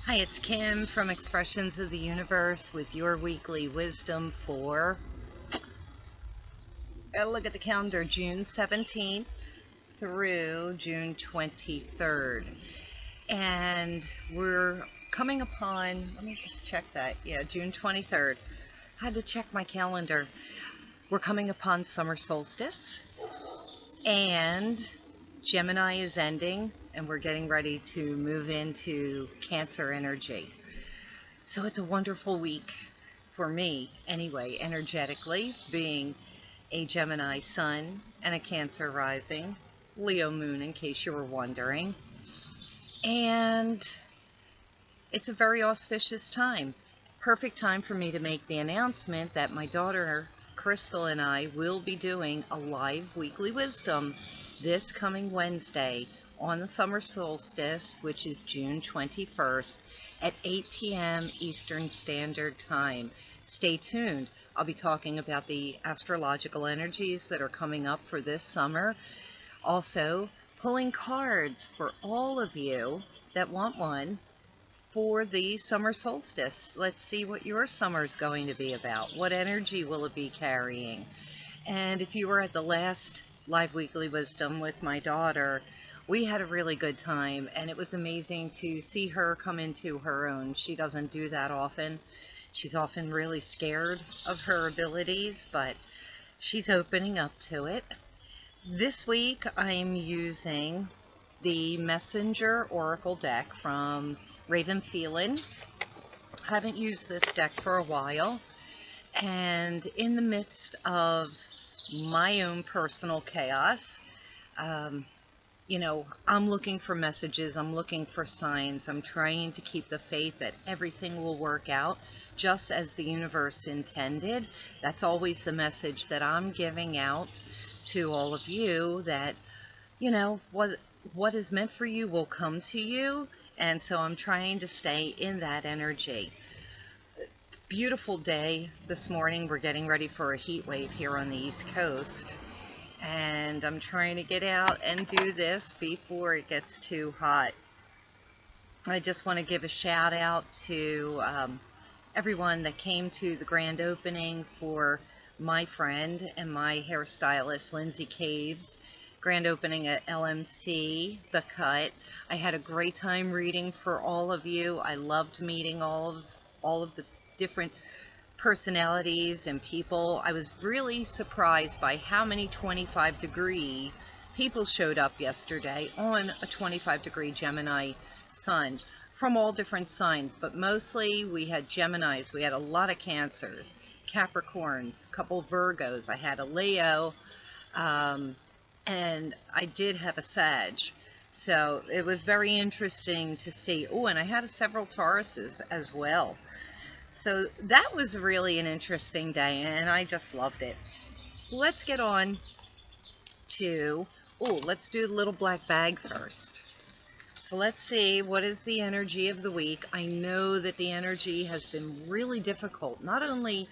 Hi, it's Kim from Expressions of the Universe with your weekly wisdom for, look at the calendar, June 17th through June 23rd. And we're coming upon, let me just check that, yeah, June 23rd. I had to check my calendar. We're coming upon summer solstice, and Gemini is ending, and we're getting ready to move into Cancer energy. So it's a wonderful week for me, anyway, energetically, being a Gemini sun and a Cancer rising, Leo moon, in case you were wondering. And it's a very auspicious time. Perfect time for me to make the announcement that my daughter, Crystal, and I will be doing a live weekly wisdom this coming Wednesday on the summer solstice, which is June 21st at 8 p.m. Eastern Standard Time. Stay tuned. I'll be talking about the astrological energies that are coming up for this summer. Also, pulling cards for all of you that want one for the summer solstice. Let's see what your summer is going to be about. What energy will it be carrying? And if you were at the last live weekly wisdom with my daughter, we had a really good time, and it was amazing to see her come into her own. She doesn't do that often. She's often really scared of her abilities, but she's opening up to it. This week I'm using the Messenger Oracle deck from Raven Phelan. Haven't used this deck for a while, and in the midst of my own personal chaos, I'm looking for messages, I'm looking for signs, I'm trying to keep the faith that everything will work out just as the universe intended. That's always the message that I'm giving out to all of you, that, what is meant for you will come to you, and so I'm trying to stay in that energy. Beautiful day this morning. We're getting ready for a heat wave here on the East Coast, and I'm trying to get out and do this before it gets too hot. I just want to give a shout out to everyone that came to the grand opening for my friend and my hairstylist Lindsay Caves grand opening at LMC The Cut. I had a great time reading for all of you. I loved meeting all of the different personalities and people. I was really surprised by how many 25-degree people showed up yesterday on a 25-degree Gemini sun from all different signs, but mostly we had Geminis. We had a lot of Cancers, Capricorns, a couple Virgos. I had a Leo, and I did have a Sag. So it was very interesting to see. Oh, and I had several Tauruses as well. So that was really an interesting day, and I just loved it. So let's get on to, let's do the little black bag first. So let's see, what is the energy of the week? I know that the energy has been really difficult, not only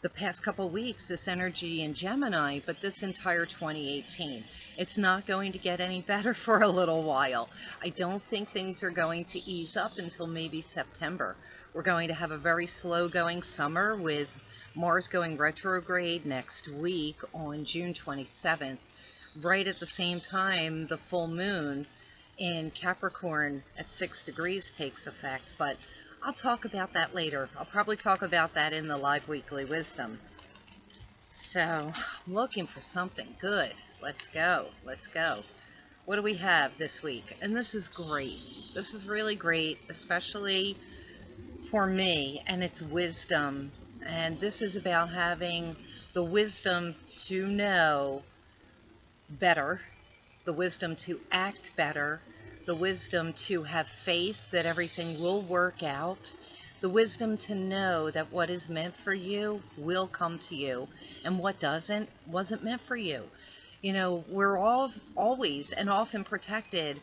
the past couple weeks, this energy in Gemini, but this entire 2018. It's not going to get any better for a little while. I don't think things are going to ease up until maybe September. We're going to have a very slow going summer with Mars going retrograde next week on June 27th. Right at the same time, the full moon in Capricorn at 6 degrees takes effect, but I'll talk about that later. I'll probably talk about that in the live weekly wisdom. So, I'm looking for something good. Let's go. Let's go. What do we have this week? And this is great. This is really great, especially for me, and it's wisdom. And this is about having the wisdom to know better, the wisdom to act better, the wisdom to have faith that everything will work out, the wisdom to know that what is meant for you will come to you, and what wasn't meant for you. We're all always and often protected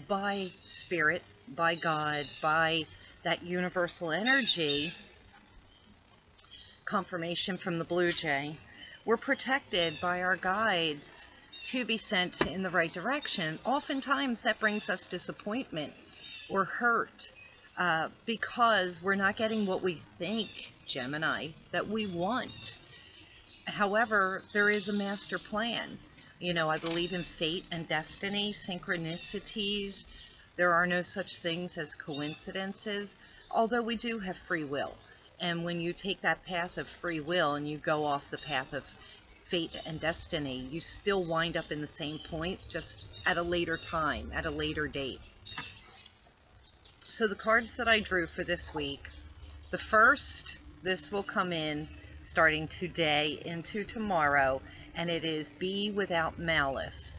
by Spirit, by God, by that universal energy. Confirmation from the Blue Jay. We're protected by our guides to be sent in the right direction. Oftentimes that brings us disappointment or hurt. because we're not getting what we think, Gemini, that we want. However, there is a master plan. You know, I believe in fate and destiny, synchronicities. There are no such things as coincidences, although we do have free will. And when you take that path of free will and you go off the path of fate and destiny, you still wind up in the same point, just at a later time, at a later date. So the cards that I drew for this week, the first, this will come in starting today into tomorrow, and it is Be Without Malice.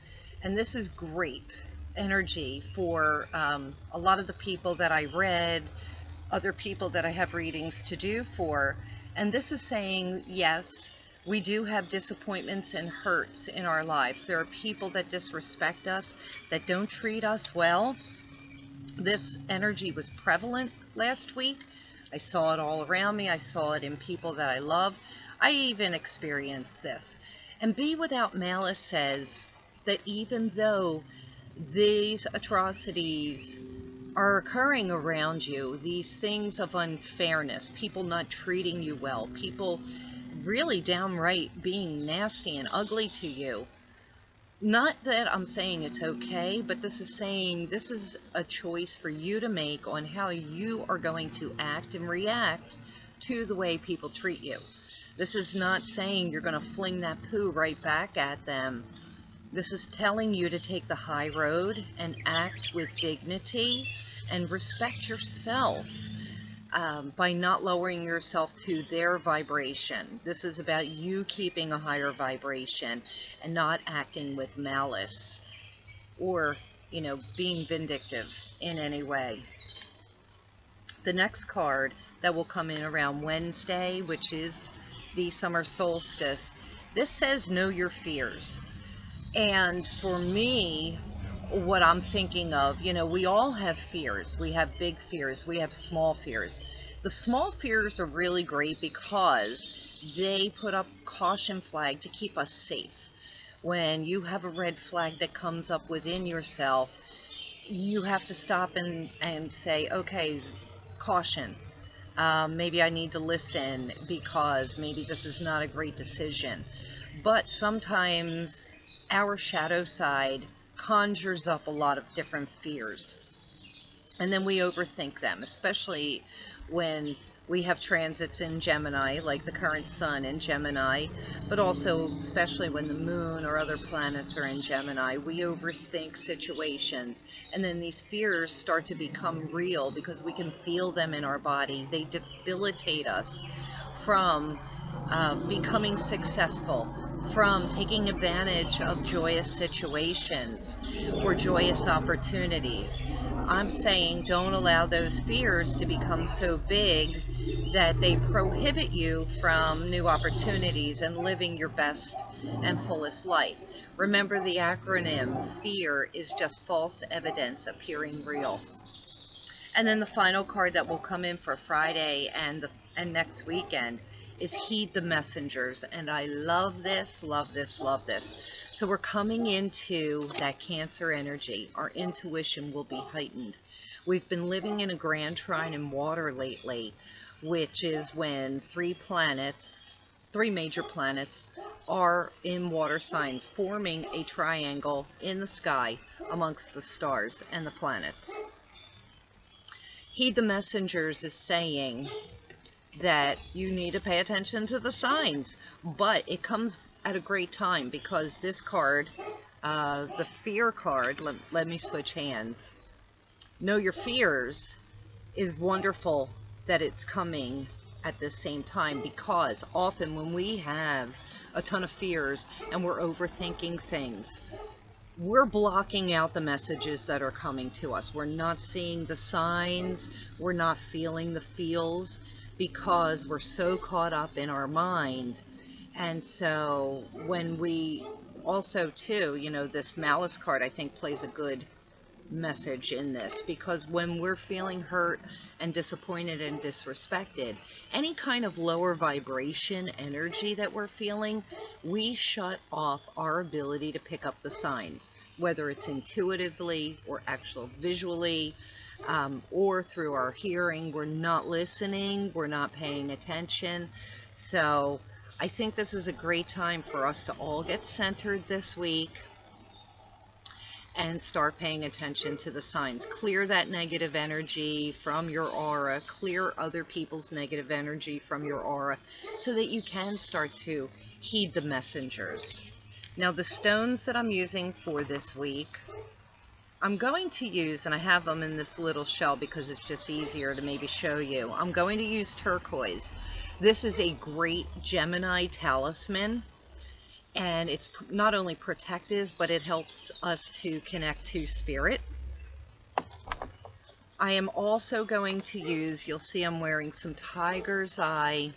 And this is great energy for a lot of the people that I read, other people that I have readings to do for. And this is saying, yes, we do have disappointments and hurts in our lives. There are people that disrespect us, that don't treat us well. This energy was prevalent last week. I saw it all around me. I saw it in people that I love. I even experienced this. And Be Without Malice says that even though these atrocities are occurring around you, these things of unfairness, people not treating you well, people really downright being nasty and ugly to you, not that I'm saying it's okay, but this is saying this is a choice for you to make on how you are going to act and react to the way people treat you. This is not saying you're going to fling that poo right back at them. This is telling you to take the high road and act with dignity and respect yourself by not lowering yourself to their vibration. This is about you keeping a higher vibration and not acting with malice or, you know, being vindictive in any way. The next card that will come in around Wednesday, which is the summer solstice, this says know your fears. And for me, what I'm thinking of, you know, we all have fears. We have big fears. We have small fears. The small fears are really great because they put up caution flag to keep us safe. When you have a red flag that comes up within yourself, you have to stop and say, okay, caution. Maybe I need to listen because maybe this is not a great decision. But sometimes our shadow side conjures up a lot of different fears, and then we overthink them, especially when we have transits in Gemini, like the current sun in Gemini, but also especially when the moon or other planets are in Gemini. We overthink situations, and then these fears start to become real because we can feel them in our body. They debilitate us from becoming successful, from taking advantage of joyous situations or joyous opportunities. I'm saying don't allow those fears to become so big that they prohibit you from new opportunities and living your best and fullest life. Remember the acronym, fear is just false evidence appearing real. And then the final card that will come in for Friday and next weekend is Heed the Messengers. And I love this, love this, love this. So we're coming into that Cancer energy. Our intuition will be heightened. We've been living in a grand trine in water lately, which is when three major planets are in water signs, forming a triangle in the sky amongst the stars and the planets. Heed the Messengers is saying that you need to pay attention to the signs, but it comes at a great time because this card, the fear card, let me switch hands. Know your fears is wonderful that it's coming at the same time, because often when we have a ton of fears and we're overthinking things, we're blocking out the messages that are coming to us. We're not seeing the signs, we're not feeling the feels, because we're so caught up in our mind. And so when we also too, you know, this malice card I think plays a good message in this, because when we're feeling hurt and disappointed and disrespected, any kind of lower vibration energy that we're feeling, we shut off our ability to pick up the signs, whether it's intuitively or actual visually. or through our hearing. We're not listening, we're not paying attention. So I think this is a great time for us to all get centered this week and start paying attention to the signs. Clear that negative energy from your aura, clear other people's negative energy from your aura, so that you can start to heed the messengers. Now, the stones that I'm using for this week, I'm going to use, and I have them in this little shell because it's just easier to maybe show you, I'm going to use turquoise. This is a great Gemini talisman. And it's not only protective, but it helps us to connect to spirit. I am also going to use, you'll see I'm wearing some tiger's eye,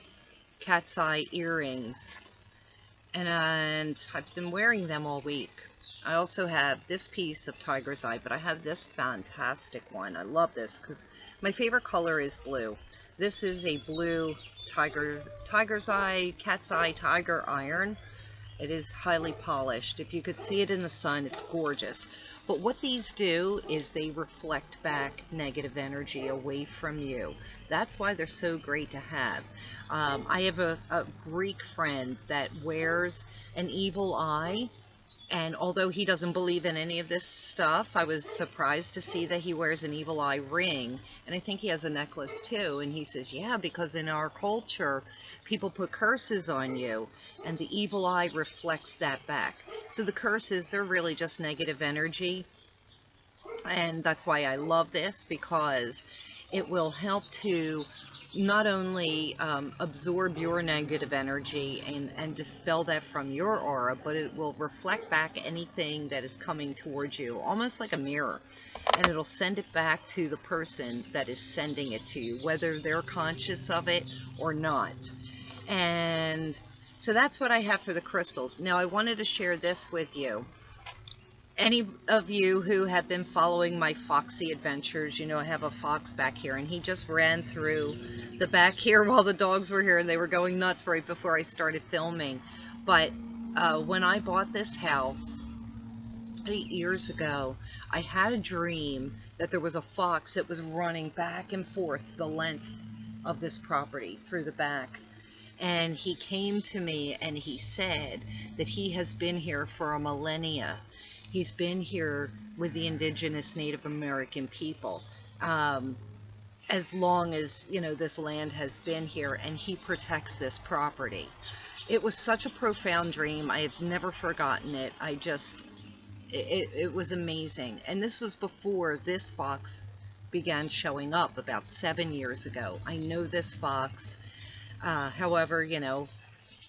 cat's eye earrings. And I've been wearing them all week. I also have this piece of tiger's eye, but I have this fantastic one. I love this because my favorite color is blue. This is a blue tiger's eye, cat's eye, tiger iron. It is highly polished. If you could see it in the sun, it's gorgeous. But what these do is they reflect back negative energy away from you. That's why they're so great to have. I have a Greek friend that wears an evil eye. And although he doesn't believe in any of this stuff, I was surprised to see that he wears an evil eye ring. And I think he has a necklace too. And he says, yeah, because in our culture, people put curses on you. And the evil eye reflects that back. So the curses, they're really just negative energy. And that's why I love this, because it will help to not only absorb your negative energy and dispel that from your aura, but it will reflect back anything that is coming towards you, almost like a mirror. And it'll send it back to the person that is sending it to you, whether they're conscious of it or not. And so that's what I have for the crystals. Now, I wanted to share this with you. Any of you who have been following my foxy adventures, you know I have a fox back here, and he just ran through the back here while the dogs were here, and they were going nuts right before I started filming. But when I bought this house 8 years ago, I had a dream that there was a fox that was running back and forth the length of this property through the back. And he came to me and he said that he has been here for a millennia. He's been here with the indigenous Native American people as long as, you know, this land has been here, and he protects this property. It was such a profound dream. I have never forgotten it. It was amazing. And this was before this fox began showing up about 7 years ago. I know this fox. However, you know,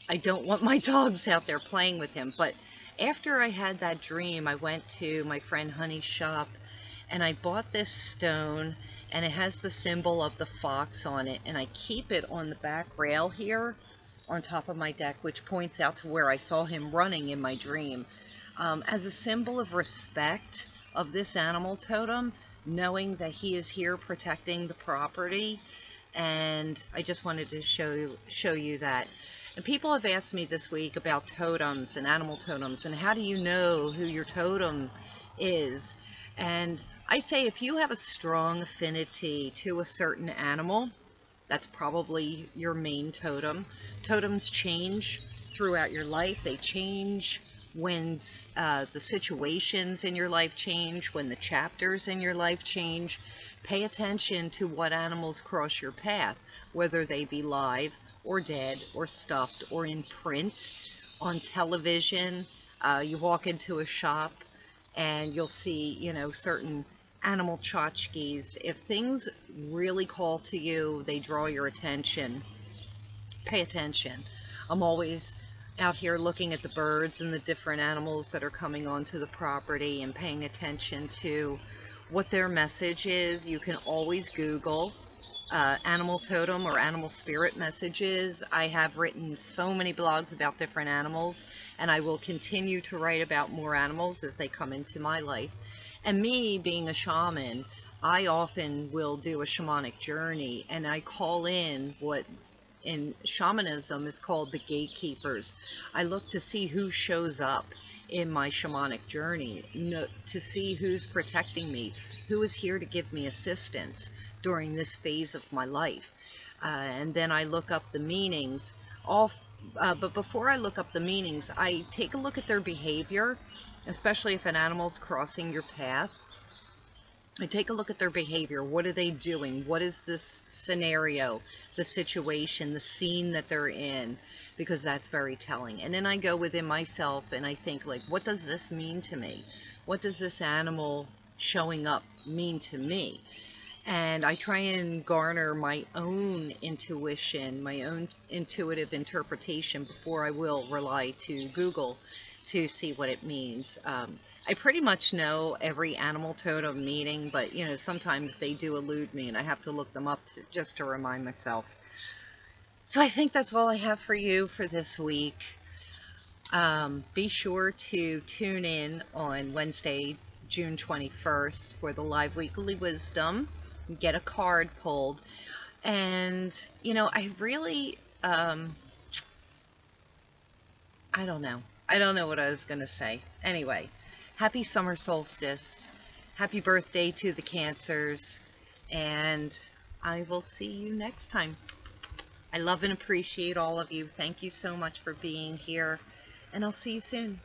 I don't want my dogs out there playing with him. But after I had that dream, I went to my friend Honey's shop and I bought this stone, and it has the symbol of the fox on it, and I keep it on the back rail here on top of my deck, which points out to where I saw him running in my dream, as a symbol of respect of this animal totem, knowing that he is here protecting the property. And I just wanted to show you that. And people have asked me this week about totems and animal totems, and how do you know who your totem is? And I say, if you have a strong affinity to a certain animal, that's probably your main totem. Totems change throughout your life. They change when the situations in your life change, when the chapters in your life change. Pay attention to what animals cross your path, whether they be live or dead or stuffed or in print, on television. You walk into a shop and you'll see, you know, certain animal tchotchkes. If things really call to you, they draw your attention, pay attention. I'm always out here looking at the birds and the different animals that are coming onto the property and paying attention to what their message is. You can always Google animal totem or animal spirit messages. I have written so many blogs about different animals, and I will continue to write about more animals as they come into my life. And me being a shaman, I often will do a shamanic journey, and I call in what in shamanism is called the gatekeepers. I look to see who shows up in my shamanic journey, to see who's protecting me, who is here to give me assistance during this phase of my life. And then I look up the meanings. But before I look up the meanings, I take a look at their behavior, especially if an animal's crossing your path. I take a look at their behavior. What are they doing? What is this scenario, the situation, the scene that they're in? Because that's very telling. And then I go within myself and I think, like, what does this mean to me? What does this animal showing up mean to me? And I try and garner my own intuition, my own intuitive interpretation before I will rely to Google to see what it means. I pretty much know every animal totem meaning, but you know, sometimes they do elude me and I have to look them up just to remind myself. So I think that's all I have for you for this week. Be sure to tune in on Wednesday, June 21st for the live weekly wisdom. Get a card pulled. And, you know, I really, I don't know. I don't know what I was going to say. Anyway, happy summer solstice. Happy birthday to the Cancers. And I will see you next time. I love and appreciate all of you. Thank you so much for being here. And I'll see you soon.